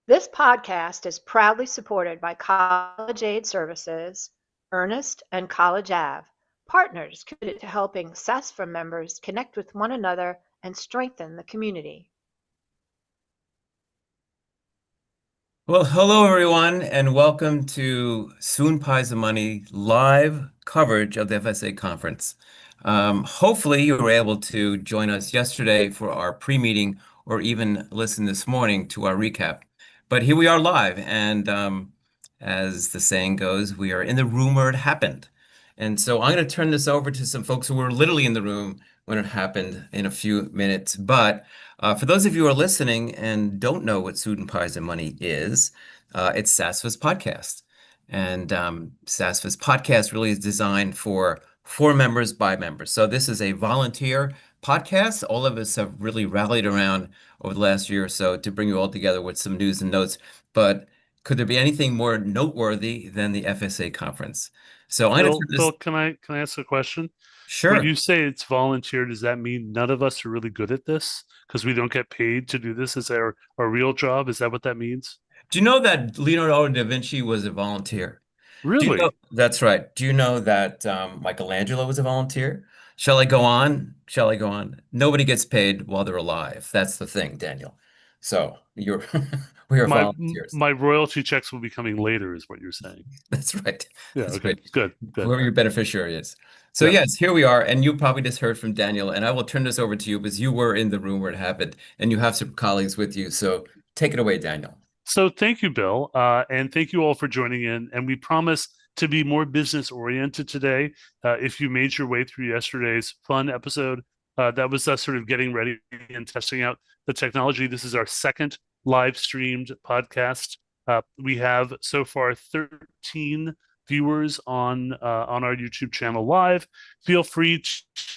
This podcast is proudly supported by College Aid Services, Earnest, and College Ave, partners committed to helping SASFA members connect with one another and strengthen the community. Well, hello everyone, and welcome to Swoonpies of Money live coverage of the FSA conference. Hopefully, you were able to join us yesterday for our pre-meeting or even listen this morning to our recap. But here we are live, and as the saying goes, we are in the room where it happened. And so I'm going to turn this over to some folks who were literally in the room when it happened in a few minutes. But for those of you who are listening and don't know what Student Pies and Money is, it's SASFA's podcast. And SASFA's podcast really is designed for members by members. So this is a volunteer podcast. All of us have really rallied around over the last year or so to bring you all together with some news and notes. But could there be anything more noteworthy than the FSA conference? So I'm going to Bill, turn this. can I ask a question? When Sure. you say it's volunteer, does that mean none of us are really good at this because we don't get paid to do this? Is our real job? Is that what that means? Do you know that Leonardo da Vinci was a volunteer? Do you know? Really? That's right. Do you know that Michelangelo was a volunteer? Shall I go on? Shall I go on? Nobody gets paid while they're alive. That's the thing, Daniel. So you're we are volunteers. My royalty checks will be coming later, is what you're saying. That's right. Yeah, That's okay. right. Good, good. Whoever your beneficiary is. So Yeah. yes, here we are, and you probably just heard from Daniel, and I will turn this over to you because you were in the room where it happened, and you have some colleagues with you. So take it away, Daniel. So thank you, Bill, and thank you all for joining in. And we promise to be more business oriented today. If you made your way through yesterday's fun episode, that was us sort of getting ready and testing out the technology. This is our second live streamed podcast. We have so far 13 viewers on our YouTube channel live. Feel free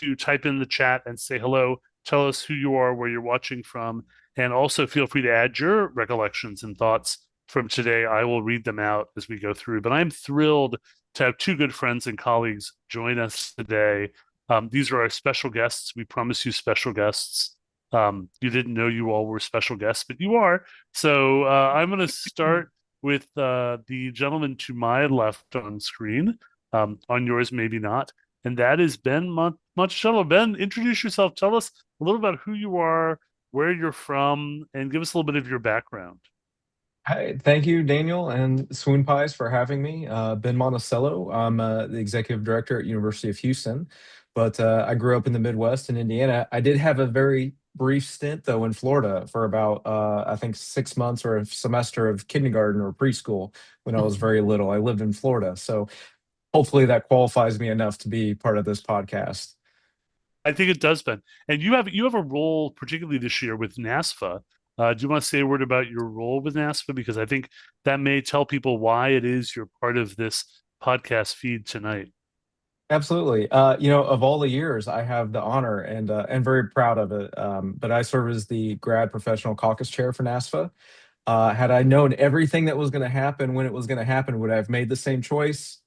to type in the chat and say hello. Tell us who you are, where you're watching from, and also feel free to add your recollections and thoughts from today. I will read them out as we go through. But I'm thrilled to have two good friends and colleagues join us today. These are our special guests. We promise you special guests. You didn't know you all were special guests, but you are. So I'm going to start with the gentleman to my left on screen. On yours, maybe not. And that is Ben Monticello. Ben, introduce yourself. Tell us a little about who you are, where you're from, and give us a little bit of your background. Hi, thank you, Daniel and Swoonpies for having me. Ben Monticello. I'm the executive director at University of Houston, but I grew up in the Midwest in Indiana. I did have a very brief stint though in Florida for about I think 6 months or a semester of kindergarten or preschool when I was very little. I lived in Florida, so hopefully that qualifies me enough to be part of this podcast. I think it does, Ben. And you have a role, particularly this year with NASFA. Do you want to say a word about your role with NASFA? Because I think that may tell people why it is you're part of this podcast feed tonight. Absolutely. Of all the years, I have the honor and very proud of it. But I serve as the grad professional caucus chair for NASFA. Had I known everything that was going to happen when it was going to happen, would I have made the same choice?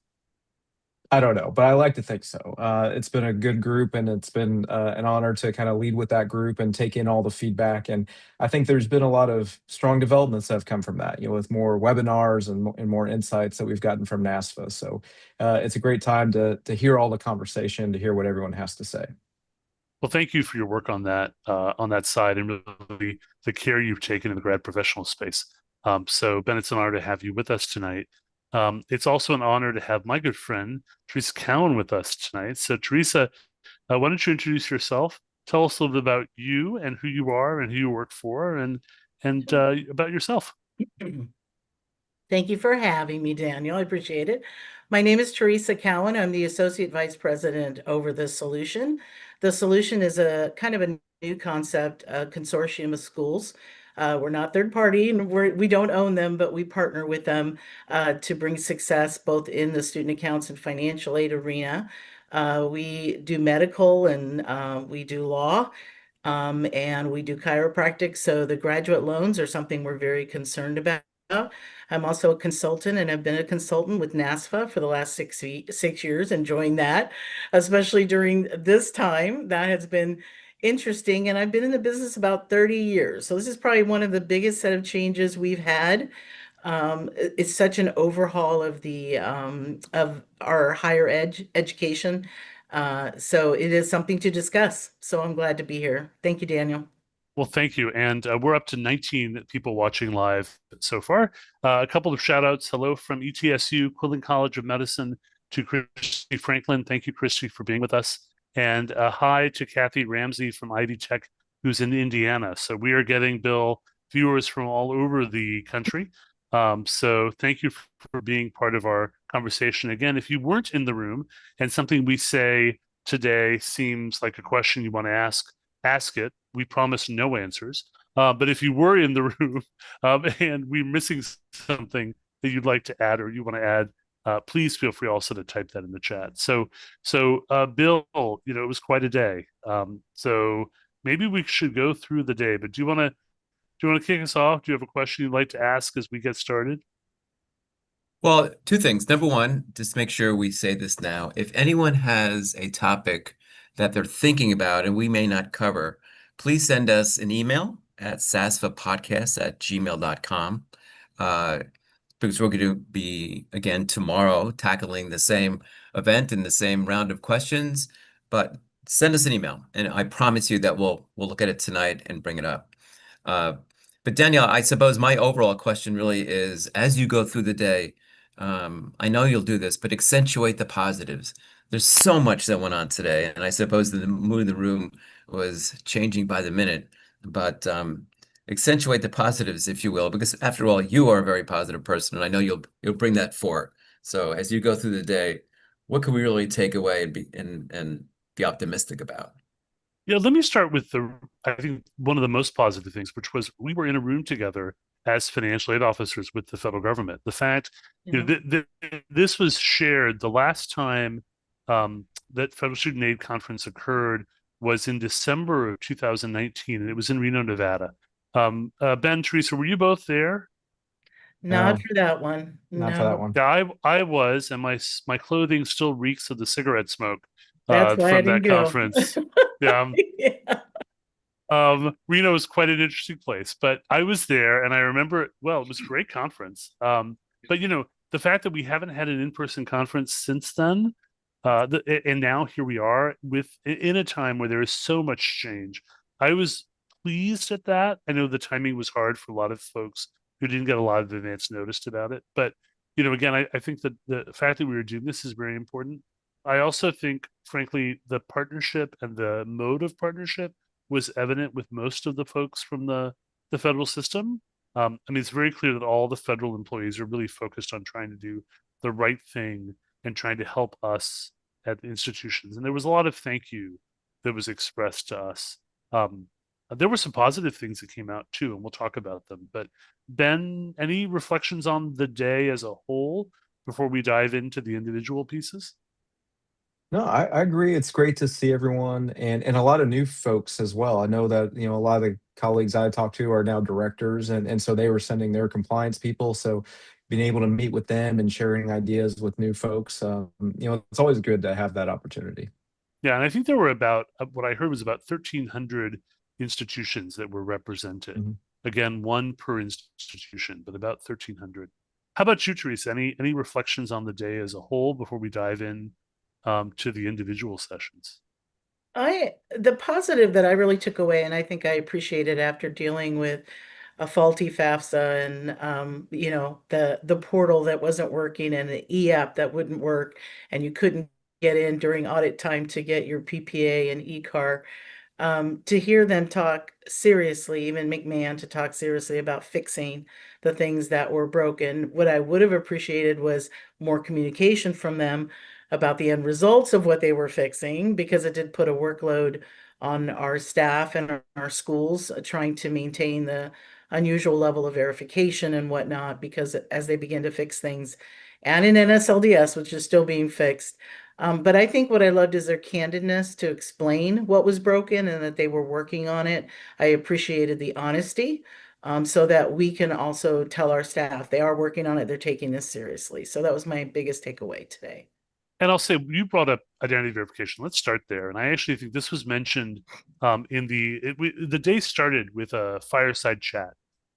I don't know, but I like to think so. It's been a good group, and it's been an honor to kind of lead with that group and take in all the feedback. And I think there's been a lot of strong developments that have come from that. With more webinars and more insights that we've gotten from NASFA. So it's a great time to hear all the conversation, to hear what everyone has to say. Well, thank you for your work on that side, and really the care you've taken in the grad professional space. So, Ben, it's an honor to have you with us tonight. It's also an honor to have my good friend Theresa Cowan with us tonight. So, Theresa, why don't you introduce yourself? Tell us a little bit about you and who you are and who you work for, and about yourself. Thank you for having me, Daniel. I appreciate it. My name is Theresa Cowan. I'm the Associate Vice President over the Solution. The Solution is a kind of a new concept, a consortium of schools. We're not third party, and we don't own them, but we partner with them to bring success both in the student accounts and financial aid arena. We do medical and we do law. And we do chiropractic. So the graduate loans are something we're very concerned about. I'm also a consultant, and I've been a consultant with NASFA for the last 6 years, enjoying that, especially during this time. That has been interesting. And I've been in the business about 30 years. So this is probably one of the biggest set of changes we've had. It's such an overhaul of the of our education. So it is something to discuss. So I'm glad to be here. Thank you, Daniel. Well, thank you. And we're up to 19 people watching live so far. A couple of shout outs. Hello from ETSU, Quillen College of Medicine, to Christy Franklin. Thank you, Christy, for being with us. And hi to Kathy Ramsey from Ivy Tech, who's in Indiana. So we are getting, Bill, viewers from all over the country. So thank you for being part of our conversation. Again, if you weren't in the room and something we say today seems like a question you want to ask it. We promise no answers. But if you were in the room and we're missing something that you'd like to add or you want to add, please feel free also to type that in the chat. So Bill, it was quite a day. So maybe we should go through the day. But do you want to kick us off? Do you have a question you'd like to ask as we get started? Well, two things. Number one, just make sure we say this now. If anyone has a topic that they're thinking about and we may not cover, please send us an email at sasfapodcast@gmail.com. Because we're going to be, again, tomorrow tackling the same event and the same round of questions. But send us an email, and I promise you that we'll look at it tonight and bring it up. But Danielle, I suppose my overall question really is, as you go through the day, I know you'll do this, but accentuate the positives. There's so much that went on today, and I suppose the mood of the room was changing by the minute. But accentuate the positives, if you will, because after all, you are a very positive person, and I know you'll bring that forward. So as you go through the day, what can we really take away and be optimistic about? Yeah, let me start with I think one of the most positive things, which was we were in a room together as financial aid officers with the federal government. The fact, this was shared the last time that Federal Student Aid Conference occurred was in December of 2019, and it was in Reno, Nevada. Ben, Theresa, were you both there? Not for that one. Not for that one. Yeah, I was, and my clothing still reeks of the cigarette smoke That's why from that conference. Yeah. Reno is quite an interesting place, but I was there and I remember, well, it was a great conference. But the fact that we haven't had an in-person conference since then, and now here we are in a time where there is so much change. I was pleased at that. I know the timing was hard for a lot of folks who didn't get a lot of advance notice about it. But, again, I think that the fact that we were doing this is very important. I also think, frankly, the partnership and the mode of partnership was evident with most of the folks from the federal system. I mean, it's very clear that all the federal employees are really focused on trying to do the right thing and trying to help us at the institutions. And there was a lot of thank you that was expressed to us. There were some positive things that came out too, and we'll talk about them. But Ben, any reflections on the day as a whole before we dive into the individual pieces? No, I agree. It's great to see everyone and a lot of new folks as well. I know that, a lot of the colleagues I talked to are now directors, and so they were sending their compliance people. So being able to meet with them and sharing ideas with new folks, it's always good to have that opportunity. Yeah, and I think there were about, what I heard was about 1,300 institutions that were represented. Mm-hmm. Again, one per institution, but about 1,300. How about you, Theresa? Any reflections on the day as a whole before we dive in to the individual sessions? The positive that I really took away, and I think I appreciated after dealing with a faulty FAFSA and the portal that wasn't working and the e-app that wouldn't work, and you couldn't get in during audit time to get your PPA and e-car. To hear them talk seriously, even McMahon to talk seriously about fixing the things that were broken. What I would have appreciated was more communication from them about the end results of what they were fixing, because it did put a workload on our staff and our schools trying to maintain the unusual level of verification and whatnot, because as they begin to fix things, and in NSLDS, which is still being fixed. But I think what I loved is their candidness to explain what was broken and that they were working on it. I appreciated the honesty, so that we can also tell our staff they are working on it, they're taking this seriously. So that was my biggest takeaway today. And I'll say you brought up identity verification. Let's start there. And I actually think this was mentioned in the day started with a fireside chat.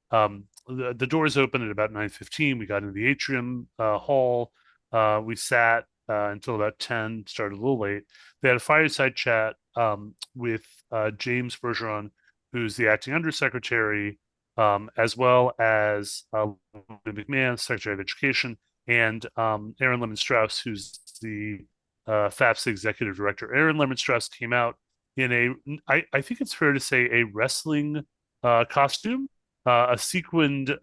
The doors opened at about 9:15. We got into the atrium hall. We sat until about 10, started a little late. They had a fireside chat with James Bergeron, who's the acting undersecretary, as well as McMahon, Secretary of Education, and Aaron Lemon-Strauss, who's the FAFSA executive director. Aaron Lemon-Strauss came out in I think it's fair to say, a wrestling costume, a sequined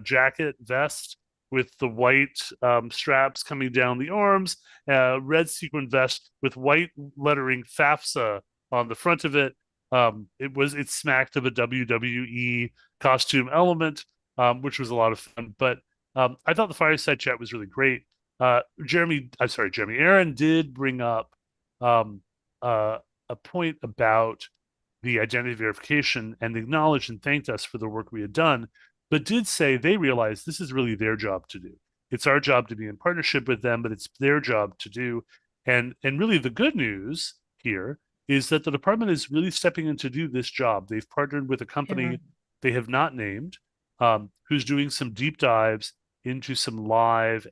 jacket, vest with the white straps coming down the arms, red sequined vest with white lettering FAFSA on the front of it. It smacked of a WWE costume element, which was a lot of fun. But I thought the fireside chat was really great. Jeremy. Aaron did bring up a point about the identity verification and acknowledged and thanked us for the work we had done, but did say they realize this is really their job to do. It's our job to be in partnership with them, but it's their job to do. And really the good news here is that the department is really stepping in to do this job. They've partnered with a company they have not named, who's doing some deep dives into some live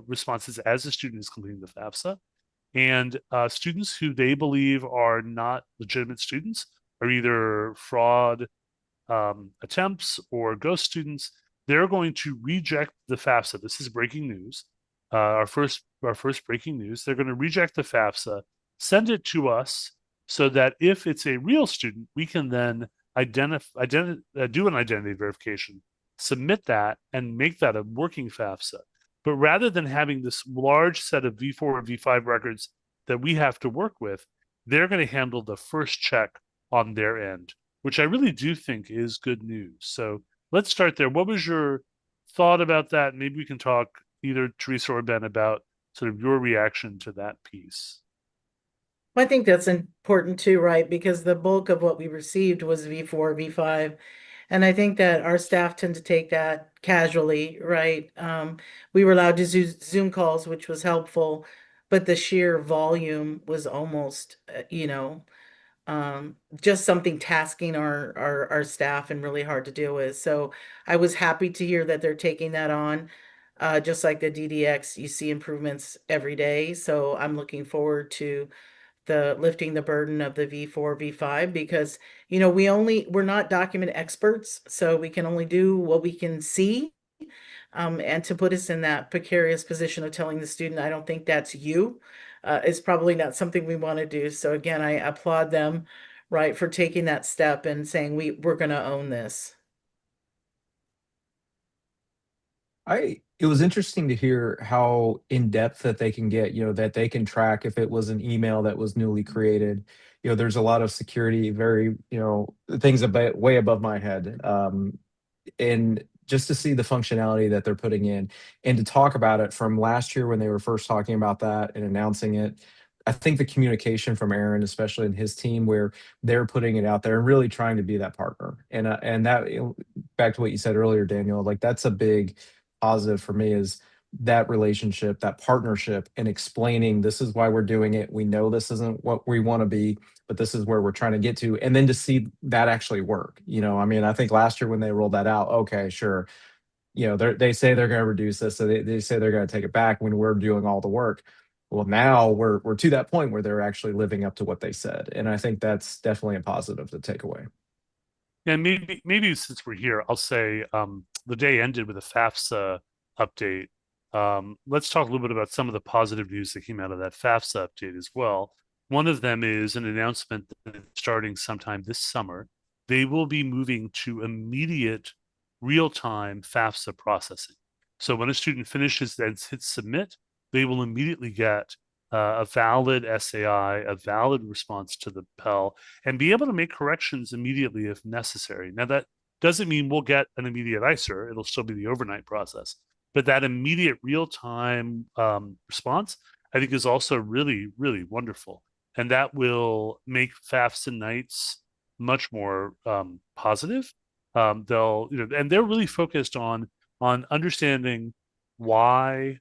responses as a student is completing the FAFSA. And students who they believe are not legitimate students, are either fraud attempts or ghost students, they're going to reject the FAFSA. This is breaking news. Our first breaking news. They're going to reject the FAFSA, send it to us, so that if it's a real student, we can then do an identity verification, submit that, and make that a working FAFSA. But rather than having this large set of V4 or V5 records that we have to work with, they're going to handle the first check on their end, which I really do think is good news. So let's start there. What was your thought about that? Maybe we can talk, either Theresa or Ben, about sort of your reaction to that piece. I think that's important too, right? Because the bulk of what we received was V4, V5. And I think that our staff tend to take that casually, right? We were allowed to do Zoom calls, which was helpful, but the sheer volume was almost, just something tasking our staff and really hard to deal with. So I was happy to hear that they're taking that on. Just like the DDX, you see improvements every day. So I'm looking forward to lifting the burden of the V4, V5, because, we're not document experts, so we can only do what we can see. And to put us in that precarious position of telling the student, I don't think that's you, is probably not something we want to do. So again, I applaud them, right, for taking that step and saying we're going to own this. It was interesting to hear how in depth that they can get, that they can track if it was an email that was newly created. There's a lot of security, very, things way above my head. And just to see the functionality that they're putting in and to talk about it from last year when they were first talking about that and announcing it. I think the communication from Aaron, especially in his team, where they're putting it out there and really trying to be that partner. And that, back to what you said earlier, Daniel, like that's a big positive for me, is that relationship, that partnership, and explaining this is why we're doing it. We know this isn't what we want to be, but this is where we're trying to get to. And then to see that actually work. I think last year when they rolled that out, okay, sure. They say they're going to reduce this. So they say they're going to take it back when we're doing all the work. Well, now we're to that point where they're actually living up to what they said. And I think that's definitely a positive to take away. And maybe since we're here, I'll say the day ended with a FAFSA update. Let's talk a little bit about some of the positive news that came out of that FAFSA update as well. One of them is an announcement that starting sometime this summer, they will be moving to immediate real-time FAFSA processing. So when a student finishes and hits submit, they will immediately get a valid SAI, a valid response to the Pell, and be able to make corrections immediately if necessary. Now, that doesn't mean we'll get an immediate ICER. It'll still be the overnight process. But that immediate real-time response, I think, is also really, really wonderful. And that will make FAFSA nights much more positive. And they're really focused on understanding why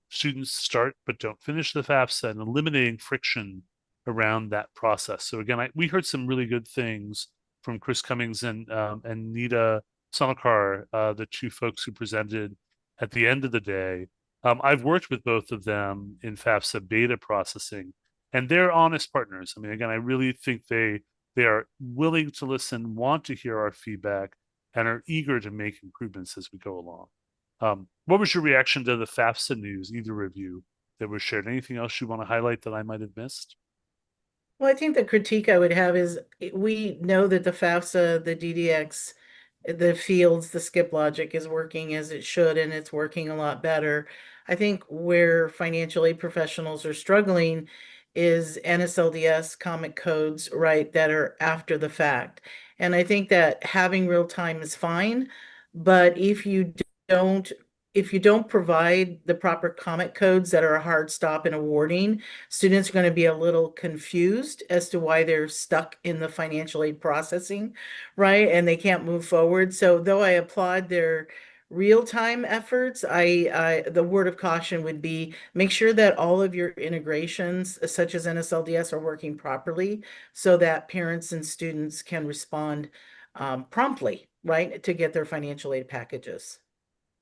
students start but don't finish the FAFSA, and eliminating friction around that process. So again, we heard some really good things from Chris Cummings and Nita Sonokar, the two folks who presented at the end of the day. I've worked with both of them in FAFSA beta processing, and they're honest partners. I mean, again, I really think they are willing to listen, want to hear our feedback, and are eager to make improvements as we go along. What was your reaction to the FAFSA news, either of you, that was shared? Anything else you want to highlight that I might have missed? Well, I think the critique I would have is we know that the FAFSA, the DDX, the fields, the skip logic is working as it should, and it's working a lot better. I think where financial aid professionals are struggling is NSLDS comic codes, right, that are after the fact. And I think that having real time is fine, but don't if you don't provide the proper comment codes that are a hard stop in awarding, students are going to be a little confused as to why they're stuck in the financial aid processing, right? And they can't move forward. So though I applaud their real-time efforts, the word of caution would be make sure that all of your integrations, such as NSLDS, are working properly so that parents and students can respond promptly, right, to get their financial aid packages.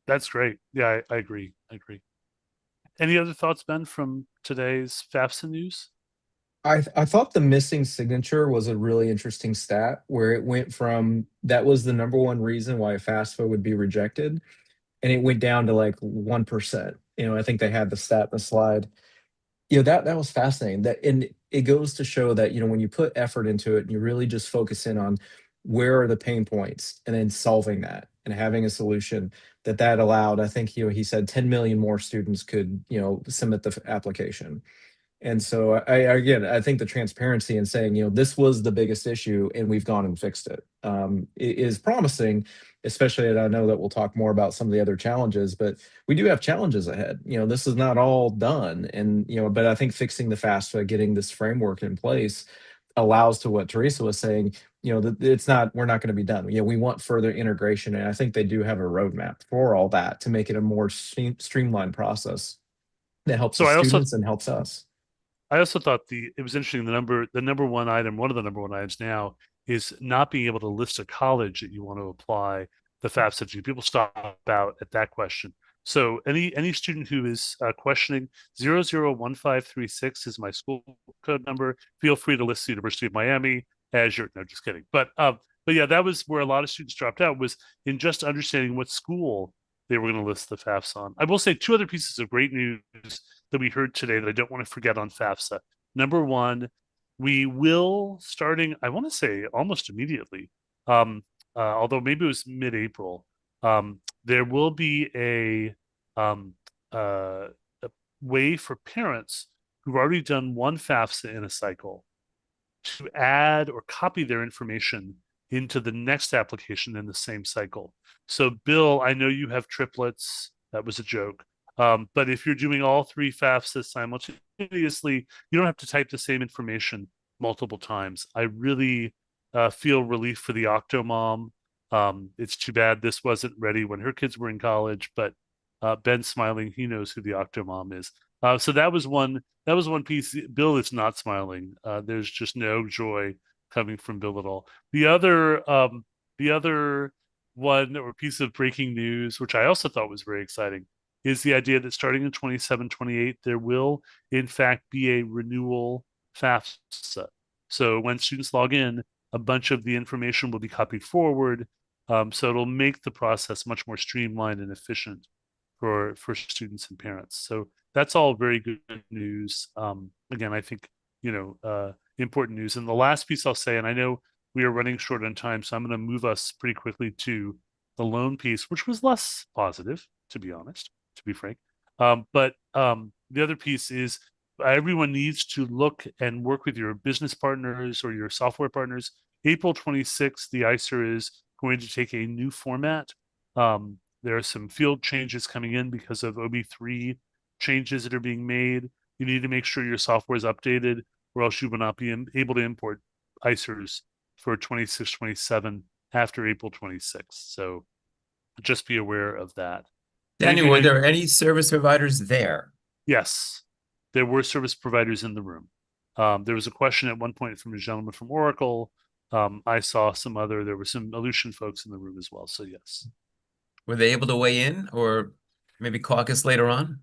That's great. Yeah, I agree. I agree. Any other thoughts, Ben, from today's FAFSA news? I thought the missing signature was a really interesting stat where it went from that was the number one reason why FAFSA would be rejected, and it went down to like 1%. I think they had the stat in the slide. That was fascinating. And it goes to show that, when you put effort into it and you really just focus in on where are the pain points and then solving that and having a solution that allowed, I think, he said 10 million more students could, submit the application. And so I think the transparency in saying, this was the biggest issue and we've gone and fixed it, is promising, especially, and I know that we'll talk more about some of the other challenges, but we do have challenges ahead. This is not all done. And, but I think fixing the FAFSA, getting this framework in place allows to what Theresa was saying, that we're not going to be done. We want further integration. And I think they do have a roadmap for all that to make it a more streamlined process that helps the students and helps us. I also thought it was interesting. The number one item, one of the number one items now, is not being able to list a college that you want to apply the FAFSA to. People stop out at that question. So any student who is questioning 001536 is my school code number. Feel free to list the University of Miami as your. No, just kidding. But yeah, that was where a lot of students dropped out, was in just understanding what school they were going to list the FAFSA on. I will say two other pieces of great news that we heard today that I don't want to forget on FAFSA. Number one, we will, starting, I want to say almost immediately, although maybe it was mid-April, there will be a way for parents who've already done one FAFSA in a cycle to add or copy their information into the next application in the same cycle. So Bill, I know you have triplets. That was a joke. But if you're doing all three FAFSAs simultaneously, you don't have to type the same information multiple times. I really feel relief for the Octomom. It's too bad this wasn't ready when her kids were in college, but Ben's smiling. He knows who the Octomom is. So that was one piece. Bill is not smiling. There's just no joy coming from Bill at all. The other one or piece of breaking news, which I also thought was very exciting, is the idea that starting in 27-28, there will in fact be a renewal FAFSA. So when students log in, a bunch of the information will be copied forward. So it'll make the process much more streamlined and efficient for students and parents. So that's all very good news. Again, I think, important news. And the last piece I'll say, and I know we are running short on time, so I'm going to move us pretty quickly to the loan piece, which was less positive, to be honest, to be frank. But the other piece is everyone needs to look and work with your business partners or your software partners. April 26th, the ICER is going to take a new format. There are some field changes coming in because of OB3 changes that are being made. You need to make sure your software is updated, or else you will not be able to import ICERs for 26-27 after April 26th. So just be aware of that. Daniel, were there any service providers there? Yes, there were service providers in the room. There was a question at one point from a gentleman from Oracle. I saw there were some Aleutian folks in the room as well. So yes. Were they able to weigh in or maybe caucus later on?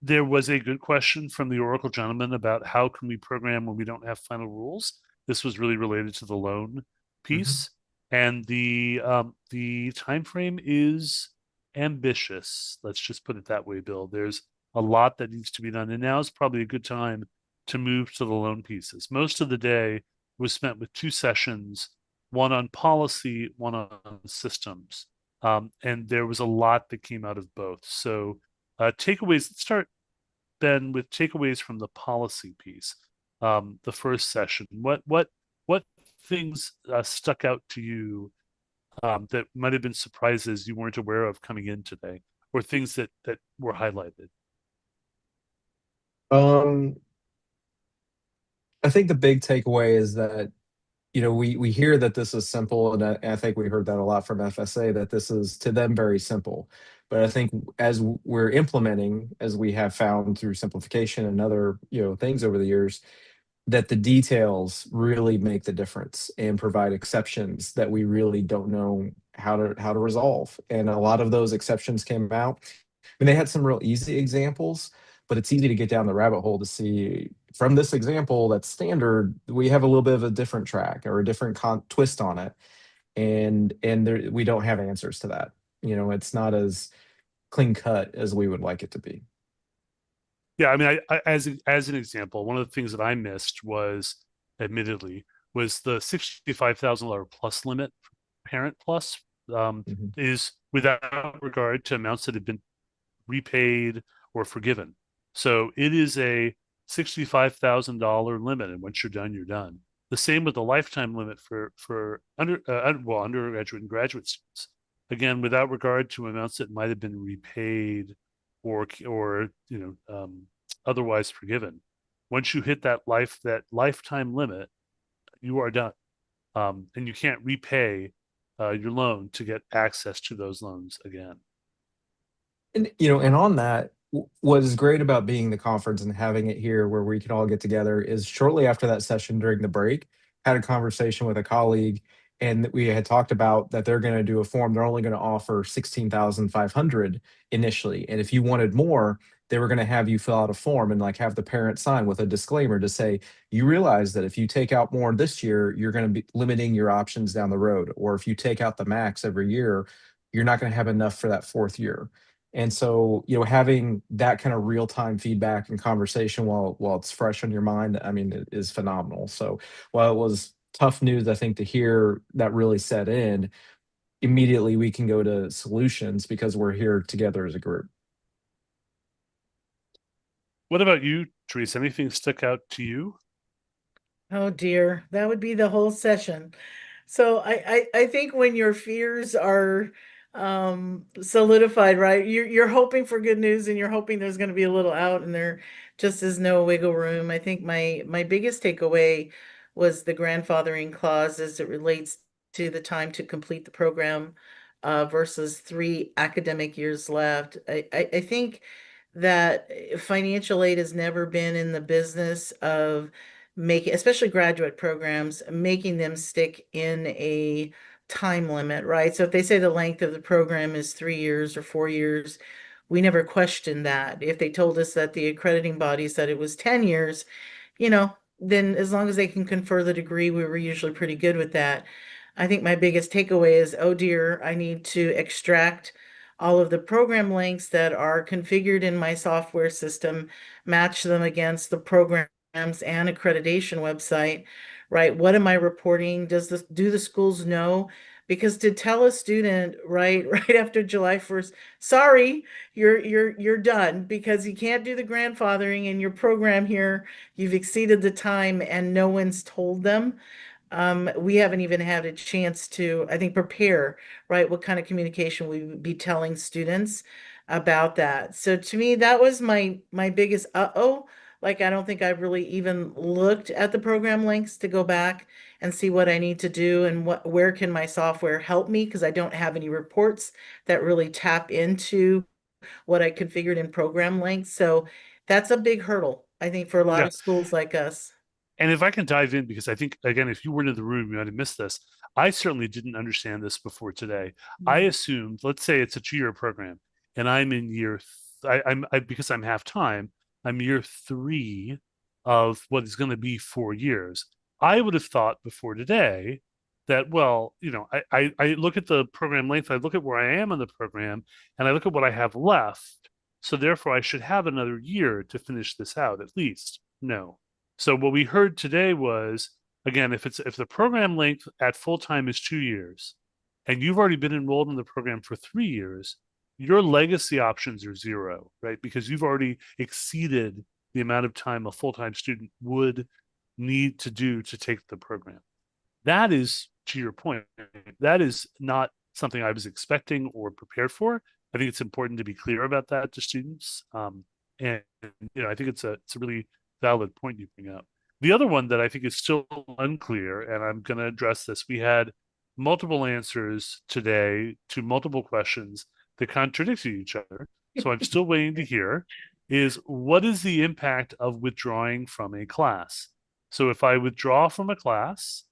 There was a good question from the Oracle gentleman about how can we program when we don't have final rules. This was really related to the loan piece. And the time frame is ambitious. Let's just put it that way, Bill. There's a lot that needs to be done. And now is probably a good time to move to the loan pieces. Most of the day was spent with 2 sessions, one on policy, one on systems. And there was a lot that came out of both. So takeaways, let's start, Ben, with takeaways from the policy piece. The first session, what things stuck out to you that might have been surprises you weren't aware of coming in today, or things that were highlighted? I think the big takeaway is that, we hear that this is simple, and I think we heard that a lot from FSA, that this is to them very simple. But I think as we're implementing, as we have found through simplification and other, things over the years, that the details really make the difference and provide exceptions that we really don't know how to resolve. And a lot of those exceptions came out. I mean, they had some real easy examples, but it's easy to get down the rabbit hole to see from this example that's standard, we have a little bit of a different track or a different twist on it. And we don't have answers to that. It's not as clean cut as we would like it to be. Yeah, I mean, as an example, one of the things that I missed was, admittedly, was the $65,000 plus limit, Parent Plus, is without regard to amounts that have been repaid or forgiven. So it is a $65,000 limit, and once you're done, you're done. The same with the lifetime limit for undergraduate and graduate students. Again, without regard to amounts that might have been repaid or otherwise forgiven. Once you hit that lifetime limit, you are done, and you can't repay your loan to get access to those loans again. And on that, what is great about being the conference and having it here where we can all get together is shortly after that session during the break, had a conversation with a colleague, and we had talked about that they're going to do a form. They're only going to offer 16,500 initially. And if you wanted more, they were going to have you fill out a form and have the parent sign with a disclaimer to say, you realize that if you take out more this year, you're going to be limiting your options down the road. Or if you take out the max every year, you're not going to have enough for that 4th year. And so, having that kind of real-time feedback and conversation while it's fresh on your mind, I mean, it is phenomenal. So while it was tough news, I think, to hear that really set in, immediately we can go to solutions because we're here together as a group. What about you, Theresa? Anything stuck out to you? Oh dear, that would be the whole session. So I think when your fears are solidified, right? You're hoping for good news and you're hoping there's going to be a little out, and there just is no wiggle room. I think my biggest takeaway was the grandfathering clause as it relates to the time to complete the program versus 3 academic years left. I think that financial aid has never been in the business of making, especially graduate programs, making them stick in a time limit, right? So if they say the length of the program is 3 years or 4 years, we never questioned that. If they told us that the accrediting body said it was 10 years, then as long as they can confer the degree, we were usually pretty good with that. I think my biggest takeaway is, oh dear, I need to extract all of the program links that are configured in my software system, match them against the programs and accreditation website, right? What am I reporting? Do the schools know? Because to tell a student right after July 1st, sorry, you're done because you can't do the grandfathering in your program here. You've exceeded the time and no one's told them. We haven't even had a chance to, I think, prepare, right? What kind of communication we would be telling students about that. So to me, that was my biggest uh-oh. I don't think I've really even looked at the program links to go back and see what I need to do and where can my software help me, because I don't have any reports that really tap into what I configured in program length. So that's a big hurdle, I think, for a lot Yeah. of schools like us. And if I can dive in, because I think, again, if you weren't in the room, you might have missed this. I certainly didn't understand this before today. I assumed, let's say it's a 2-year program, and I'm in because I'm half time, I'm year 3 of what is going to be 4 years. I would have thought before today that, well, I look at the program length, I look at where I am in the program, and I look at what I have left. So therefore, I should have another year to finish this out, at least. No. So what we heard today was, again, if the program length at full time is 2 years, and you've already been enrolled in the program for 3 years, your legacy options are 0, right? Because you've already exceeded the amount of time a full-time student would need to do to take the program. That is, to your point, that is not something I was expecting or prepared for. I think it's important to be clear about that to students. And I think it's a really valid point you bring up. The other one that I think is still unclear, and I'm going to address this, we had multiple answers today to multiple questions that contradicted each other. So I'm still waiting to hear is what is the impact of withdrawing from a class? So if I withdraw from a class,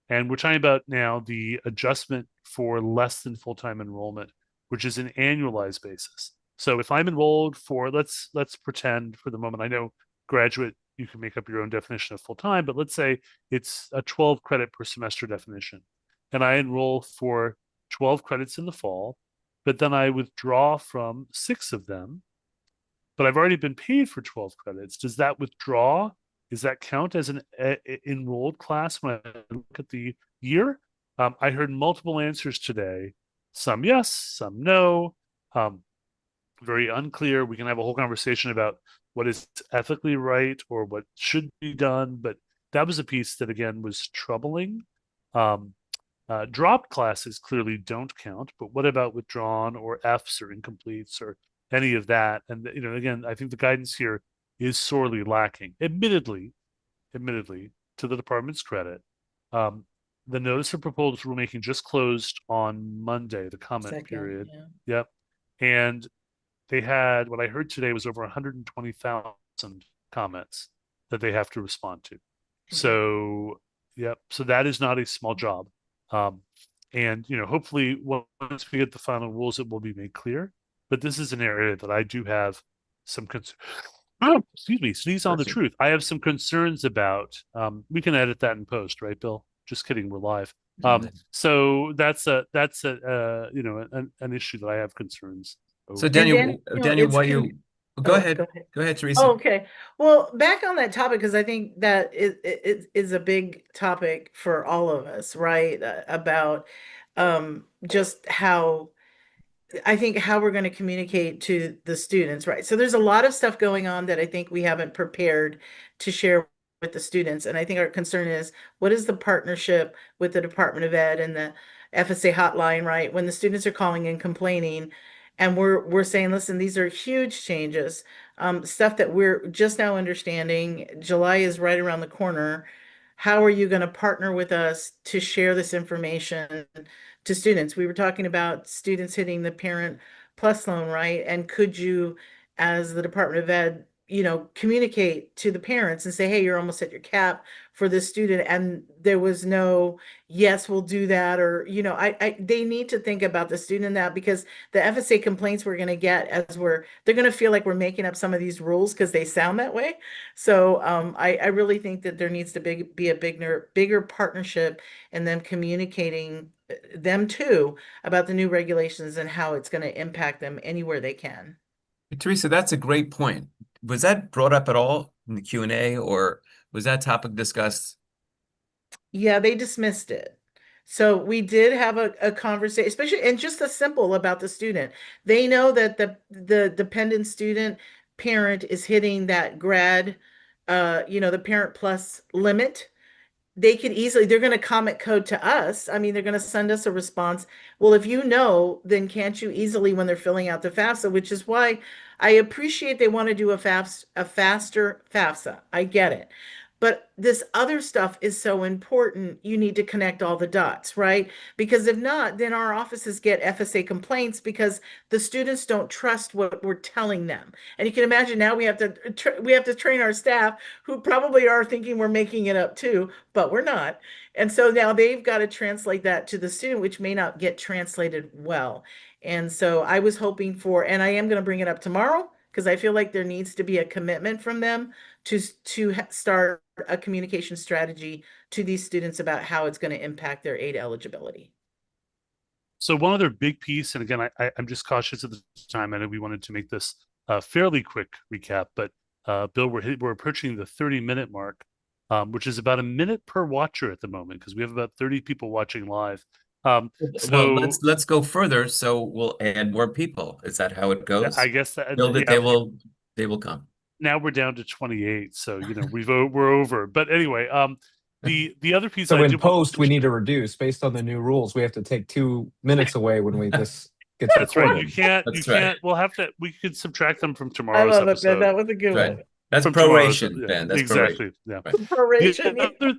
and we're talking about now the adjustment for less than full-time enrollment, which is an annualized basis. So if I'm enrolled for, let's pretend for the moment, I know graduate, you can make up your own definition of full-time, but let's say it's a 12 credit per semester definition. And I enroll for 12 credits in the fall, but then I withdraw from 6 of them, but I've already been paid for 12 credits. Does that withdraw? Does that count as an enrolled class when I look at the year? I heard multiple answers today. Some yes, some no. Very unclear. We can have a whole conversation about what is ethically right or what should be done, but that was a piece that, again, was troubling. Dropped classes clearly don't count, but what about withdrawn or Fs or incompletes or any of that? And again, I think the guidance here is sorely lacking. Admittedly, to the department's credit, the notice of proposed rulemaking just closed on Monday, the comment period. Yeah. Yep. And they had, what I heard today was over 120,000 comments that they have to respond to. So, yep. So that is not a small job. And hopefully once we get the final rules, it will be made clear. But this is an area that I do have some concern. Oh, excuse me, sneeze on the truth. I have some concerns about. We can edit that in post, right, Bill? Just kidding, we're live. So that's an issue that I have concerns over. So Daniel, while you go ahead, Theresa. Oh, okay. Well, back on that topic, because I think that is a big topic for all of us, right? About just how we're going to communicate to the students, right? So there's a lot of stuff going on that I think we haven't prepared to share with the students. And I think our concern is, what is the partnership with the Department of Ed and the FSA hotline, right? When the students are calling and complaining, and we're saying, listen, these are huge changes, stuff that we're just now understanding. July is right around the corner. How are you going to partner with us to share this information to students? We were talking about students hitting the Parent Plus loan, right? And could you, as the Department of Ed, communicate to the parents and say, hey, you're almost at your cap for this student. And there was no, yes, we'll do that. Or, they need to think about the student in that, because the FSA complaints we're going to get they're going to feel like we're making up some of these rules because they sound that way. So I really think that there needs to be a bigger partnership and them communicating them too about the new regulations and how it's going to impact them anywhere they can. Theresa, that's a great point. Was that brought up at all in the Q&A, or was that topic discussed? Yeah, they dismissed it. So we did have a conversation, especially, and just the simple about the student. They know that the dependent student parent is hitting that grad, the Parent Plus limit. They're going to comment code to us. I mean, they're going to send us a response. Well, if you know, then can't you easily, when they're filling out the FAFSA, which is why I appreciate they want to do a faster FAFSA. I get it. But this other stuff is so important, you need to connect all the dots, right? Because if not, then our offices get FSA complaints because the students don't trust what we're telling them. And you can imagine now we have to train our staff who probably are thinking we're making it up too, but we're not. And so now they've got to translate that to the student, which may not get translated well. And so I was hoping for, and I am going to bring it up tomorrow because I feel like there needs to be a commitment from them to start a communication strategy to these students about how it's going to impact their aid eligibility. So one other big piece, and again, I'm just cautious at the time. I know we wanted to make this a fairly quick recap, but Bill, we're approaching the 30-minute mark, which is about a minute per watcher at the moment because we have about 30 people watching live. Well, So let's go further. So we'll add more people. Is that how it goes? I guess that Know that they will come. now we're down to 28, so we're over. But anyway, the other piece So I in did want post, we need to reduce based on the new rules. We have to take 2 minutes away when this gets That's right. recorded. You can't. That's you right. can't. We'll have to. We could subtract them from I tomorrow's love it, Ben. episode. That was a good Right. one. That's From tomorrow's, proration, Ben. That's exactly. proration. Yeah. Right. Proration.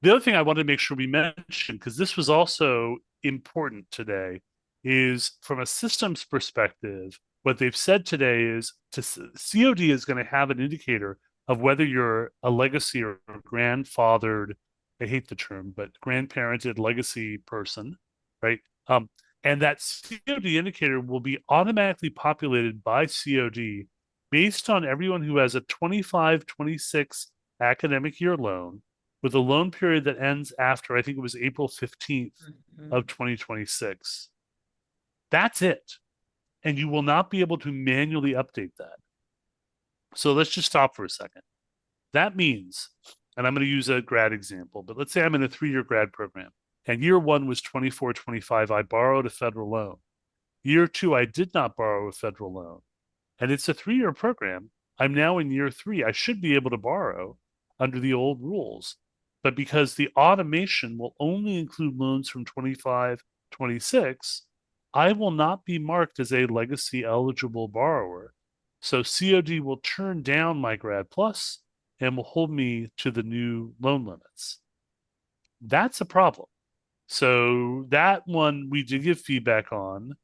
The other thing I wanted to make sure we mentioned, because this was also important today, is from a systems perspective, what they've said today is COD is going to have an indicator of whether you're a legacy or grandfathered, I hate the term, but grandparented legacy person, right? And that COD indicator will be automatically populated by COD based on everyone who has a 25-26 academic year loan with a loan period that ends after, I think it was April 15th of 2026. That's it. And you will not be able to manually update that. So let's just stop for a second. That means, and I'm going to use a grad example, but let's say I'm in a 3-year grad program and year 1 was 24-25. I borrowed a federal loan. Year 2, I did not borrow a federal loan. And it's a 3-year program. I'm now in year 3. I should be able to borrow under the old rules. But because the automation will only include loans from 25-26, I will not be marked as a legacy eligible borrower. So COD will turn down my Grad Plus and will hold me to the new loan limits. That's a problem. So that one we did give feedback on.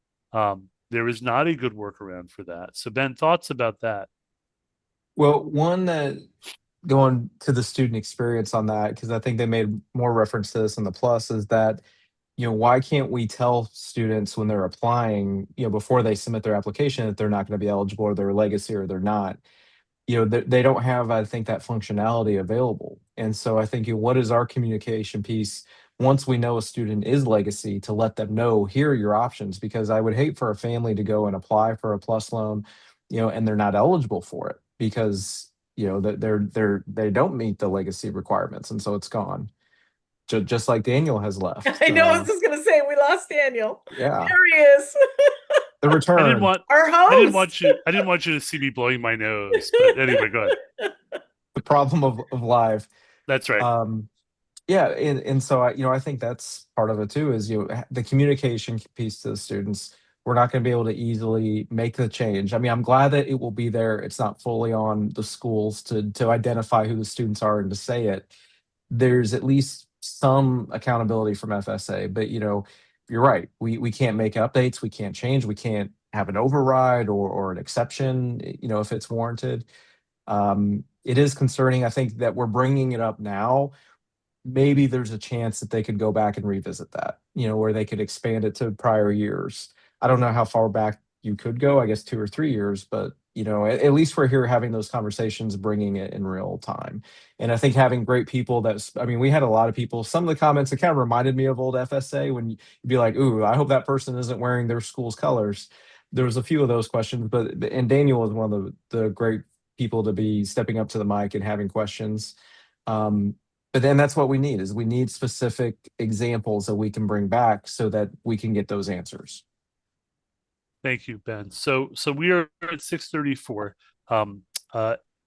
There is not a good workaround for that. So Ben, thoughts about that? Well, one that going to the student experience on that, because I think they made more reference to this in the plus, is that, why can't we tell students when they're applying, before they submit their application that they're not going to be eligible or they're legacy or they're not? They don't have, I think, that functionality available. And so I think, what is our communication piece once we know a student is legacy to let them know, here are your options? Because I would hate for a family to go and apply for a plus loan, and they're not eligible for it because, they don't meet the legacy requirements. And so it's gone. Just like Daniel has left. I know, I was just going to say, we lost Daniel. Yeah. There he is. The return. Our host. I didn't want you to see me blowing my nose, but anyway, go ahead. The problem of live. That's right. Yeah, and so I think that's part of it too, is the communication piece to the students. We're not going to be able to easily make the change. I mean, I'm glad that it will be there. It's not fully on the schools to identify who the students are and to say it. There's at least some accountability from FSA, but you're right. We can't make updates. We can't change. We can't have an override or an exception, if it's warranted. It is concerning. I think that we're bringing it up now. Maybe there's a chance that they could go back and revisit that, where they could expand it to prior years. I don't know how far back you could go, I guess 2 or 3 years, but at least we're here having those conversations, bringing it in real time. And I think having great people we had a lot of people, some of the comments that kind of reminded me of old FSA when you'd be like, ooh, I hope that person isn't wearing their school's colors. There was a few of those questions, and Daniel was one of the great people to be stepping up to the mic and having questions. But then that's what we need specific examples that we can bring back so that we can get those answers. Thank you, Ben. So we are at 6:34. And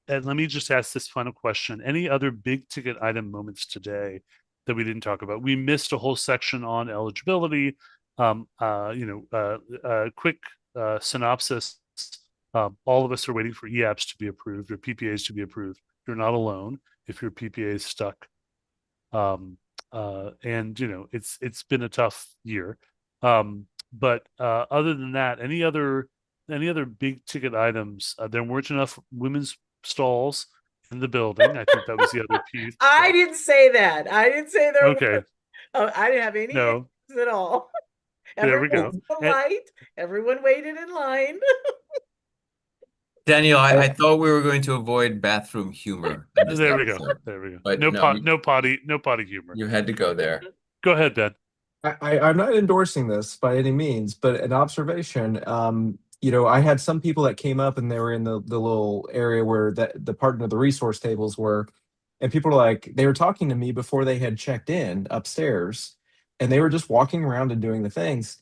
let me just ask this final question. Any other big ticket item moments today that we didn't talk about? We missed a whole section on eligibility. Quick synopsis. All of us are waiting for EAPs to be approved or PPAs to be approved. You're not alone. if your PPA is stuck. And it's been a tough year. But other than that, any other big ticket items? There weren't enough women's stalls in the building. I think that was the other piece. I didn't say that. I didn't say there Okay. was. Oh, I didn't have any No. issues at all. There we go. Everyone was polite. Everyone waited in line. Daniel, I thought we were going to avoid bathroom humor in this There we go. episode, There we go. but No no, potty humor. you had to go there. Go ahead, Ben. I'm not endorsing this by any means, but an observation. I had some people that came up and they were in the little area where the part of the resource tables were, and people were like, they were talking to me before they had checked in upstairs, and they were just walking around and doing the things.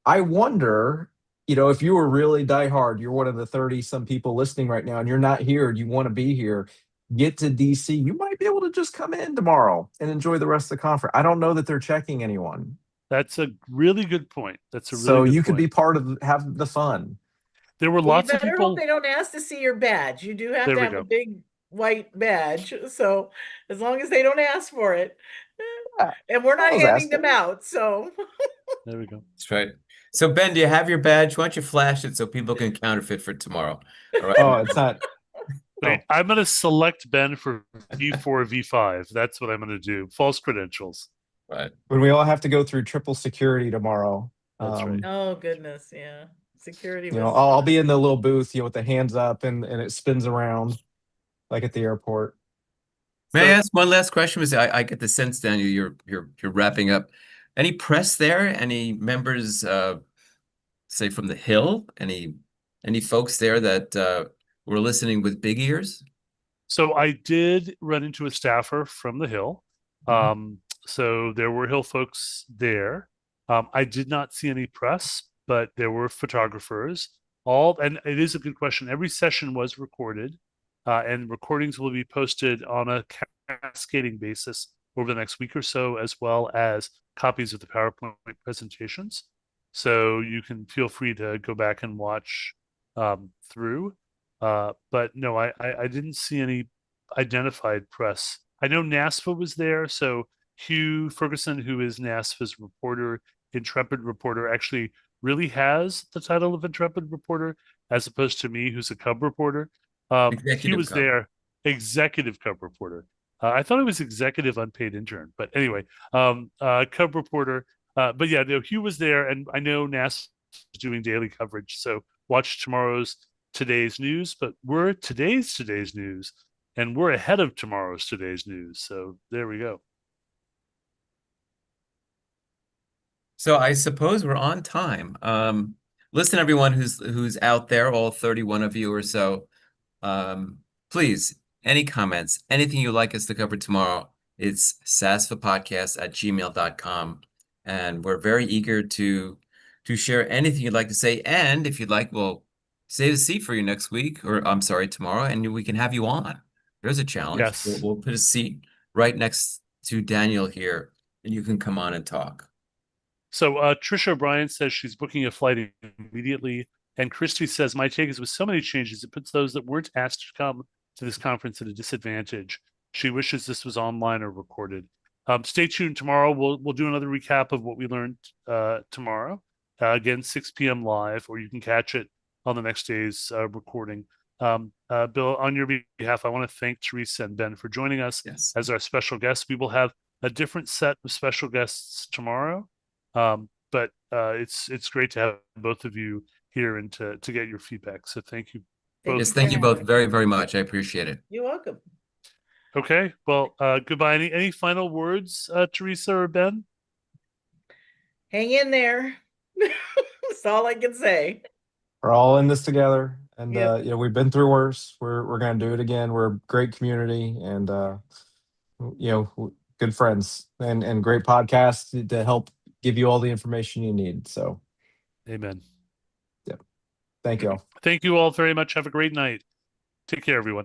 I wonder, if you were really diehard, you're one of the 30 some people listening right now, and you're not here, and you want to be here, get to DC, you might be able to just come in tomorrow and enjoy the rest of the conference. I don't know that they're checking anyone. That's a really good point. That's a really So good you could point. be part of have the fun. There were lots you of better people. hope they don't ask to see your badge. You do have There to we have go. a big white badge. So as long as they don't ask for it. And we're not I was handing them asking. out. So There we go. That's right. So Ben, do you have your badge? Why don't you flash it so people can counterfeit for tomorrow? All right. Oh, it's not. Wait, I'm going to select Ben for V4, V5. That's what I'm going to do. False credentials. Right. When we all have to go through triple security tomorrow. That's right. oh goodness, yeah. Security was I'll be in the little booth, with the hands up and it spins around like at the airport. May I ask one last question? Because I get the sense, Daniel, you're wrapping up. Any press there? Any members, say from the Hill? Any folks there that were listening with big ears? So I did run into a staffer from the Hill. So there were Hill folks there. I did not see any press, but there were photographers. And it is a good question. Every session was recorded, and recordings will be posted on a cascading basis over the next week or so, as well as copies of the PowerPoint presentations. So you can feel free to go back and watch through. But no, I didn't see any identified press. I know NASFA was there, so Hugh Ferguson, who is NASFA's reporter, intrepid reporter, actually really has the title of intrepid reporter, as opposed to me, who's a cub reporter. He was Cub. there, executive cub reporter. I thought it was executive unpaid intern, but anyway, cub reporter. But yeah, no, Hugh was there, and I know NASFA is doing daily coverage, so watch today's news. But we're today's news, and we're ahead of tomorrow's today's news. So there we go. So I suppose we're on time. Listen, everyone who's out there, all 31 of you or so, please, any comments, anything you'd like us to cover tomorrow, it's sasfapodcast@gmail.com. And we're very eager to share anything you'd like to say. And if you'd like, we'll save a seat for you next week, or I'm sorry, tomorrow, and we can have you on. There's a challenge. Yes. We'll put a seat right next to Daniel here, and you can come on and talk. So Trisha O'Brien says she's booking a flight immediately. And Christy says, my take is with so many changes, it puts those that weren't asked to come to this conference at a disadvantage. She wishes this was online or recorded. Stay tuned tomorrow. We'll do another recap of what we learned tomorrow. Again, 6 p.m. live, or you can catch it on the next day's recording. Bill, on your behalf, I want to thank Theresa and Ben for joining us as our special guests. We will have a different set of special guests tomorrow. But it's great to have both of you here and to get your feedback. So thank you both. Yes, thank you both very, very much. I appreciate it. You're welcome. Okay, well, goodbye. Any final words, Theresa or Ben? Hang in there. That's all I can say. We're all in this together, and Yep. we've been through worse. We're gonna do it again. We're a great community, and good friends, and great podcasts to help give you all the information you need. So, Amen. Thank you all. Thank you all very much. Have a great night. Take care, everyone.